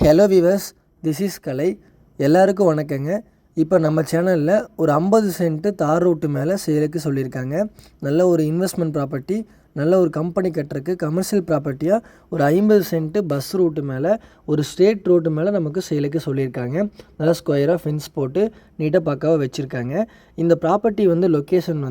Hello viewers, this is கலை. எல்லாருக்கும் வணக்கங்க. இப்போ நம்ம சேனலில் ஒரு 50 சென்ட்டு தார் ரோட்டு மேலே சேலுக்கு சொல்லியிருக்காங்க. நல்ல ஒரு இன்வெஸ்ட்மெண்ட் ப்ராப்பர்ட்டி, நல்ல ஒரு கம்பெனி கட்டுறக்கு கமர்ஷியல் ப்ராப்பர்ட்டியாக ஒரு 50 சென்ட்டு பஸ் ரூட்டு மேலே ஒரு ஸ்ட்ரெயிட் ரோட்டு மேலே நமக்கு சேலுக்கு சொல்லியிருக்காங்க. நல்லா ஸ்கொயராக ஃபென்ஸ் போட்டு நீட்டாக பக்காவாக வச்சுருக்காங்க. இந்த property location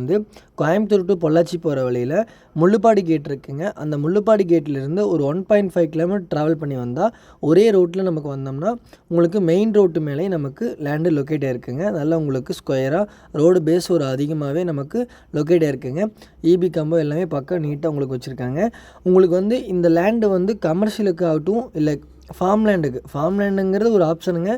Coimbatore to Pollachi போகிற வழியில் முள்ளுப்பாடி கேட் இருக்குங்க. அந்த முள்ளுப்பாடி கேட்லேருந்து ஒரு 1.5 கிலோமீட்டர் ட்ராவல் பண்ணி வந்தால் ஒரே ரோட்டில் நமக்கு வந்தோம்னா உங்களுக்கு மெயின் ரோட்டு மேலே நமக்கு லேண்டு லொக்கேட் ஆகிருக்குங்க. நல்லா உங்களுக்கு ஸ்கொயராக ரோடு பேஸ் ஒரு அதிகமாகவே நமக்கு லொக்கேட் ஆகிருக்குங்க. இபி கம்பம் எல்லாமே பக்கம் நீட்டாக உங்களுக்கு வச்சுருக்காங்க. உங்களுக்கு இந்த லேண்டு கமர்ஷியலுக்கு ஆகட்டும் இல்லை ஃபார்ம் லேண்டுங்கிறது ஒரு ஆப்ஷனுங்க.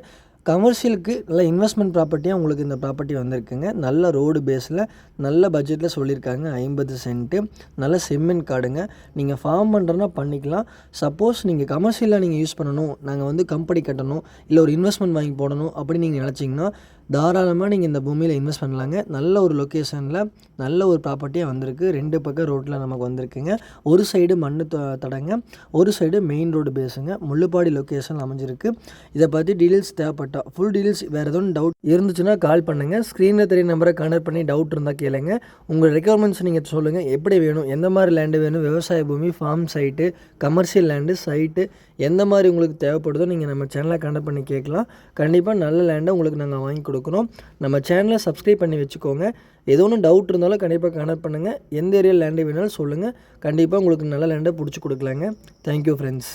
கமர்ஷியலுக்கு நல்ல இன்வெஸ்ட்மெண்ட் ப்ராப்பர்ட்டியாக உங்களுக்கு இந்த ப்ராப்பர்ட்டி வந்திருக்குங்க. நல்ல ரோடு பேஸில் நல்ல பட்ஜெட்டில் சொல்லியிருக்காங்க. 50 சென்ட்டு நல்ல செம்மண் காடுங்க. நீங்கள் ஃபார்ம் பண்ணுறதுனா பண்ணிக்கலாம். சப்போஸ் நீங்கள் கமர்ஷியலாக நீங்கள் யூஸ் பண்ணணும், நாங்கள் கம்பெனி கட்டணும், இல்லை ஒரு இன்வெஸ்ட்மெண்ட் வாங்கி போடணும் அப்படின்னு நீங்கள் நினச்சிங்கன்னா தாராளமாக நீங்கள் இந்த பூமியில் இன்வெஸ்ட் பண்ணலாங்க. நல்ல ஒரு லொக்கேஷனில் நல்ல ஒரு ப்ராப்பர்ட்டியாக வந்திருக்கு. 2 பக்கம் ரோட்டில் நமக்கு வந்திருக்குங்க. ஒரு சைடு மண் தடங்க, ஒரு சைடு மெயின் ரோடு பேஸுங்க. முள்ளுப்பாடி லொக்கேஷன் அமைஞ்சிருக்கு. இதை பற்றி டீட்டெயில்ஸ் தேவைப்பட்டா ஃபுல் டீட்டெயில்ஸ் வேறு எதுவும் டவுட் இருந்துச்சுன்னா கால் பண்ணுங்கள். ஸ்க்ரீனில் தெரிய நம்பரை கான்டாக்ட் பண்ணி டவுட் இருந்தால் கேளுங்க. உங்கள் ரெக்குயர்மெண்ட்ஸ் நீங்கள் சொல்லுங்கள். எப்படி வேணும், எந்த மாதிரி லேண்டு வேணும், விவசாய பூமி, farm site, commercial land site, எந்த மாதிரி உங்களுக்கு தேவைப்படுதோ நீங்கள் நம்ம சேனலை கான்டாக்ட் பண்ணி கேட்கலாம். கண்டிப்பாக நல்ல லேண்டை உங்களுக்கு நாங்கள் வாங்கி கொடுக்குறோம். நம்ம சேனலை சப்ஸ்கிரைப் பண்ணி வச்சுக்கோங்க. ஏதோ ஒன்று டவுட் இருந்தாலும் கண்டிப்பாக கான்டாக்ட் பண்ணுங்கள். எந்த ஏரியா லேண்டு வேணாலும் சொல்லுங்கள். கண்டிப்பாக உங்களுக்கு நல்ல லேண்டை பிடிச்சி கொடுக்கலாங்க. Thank you friends.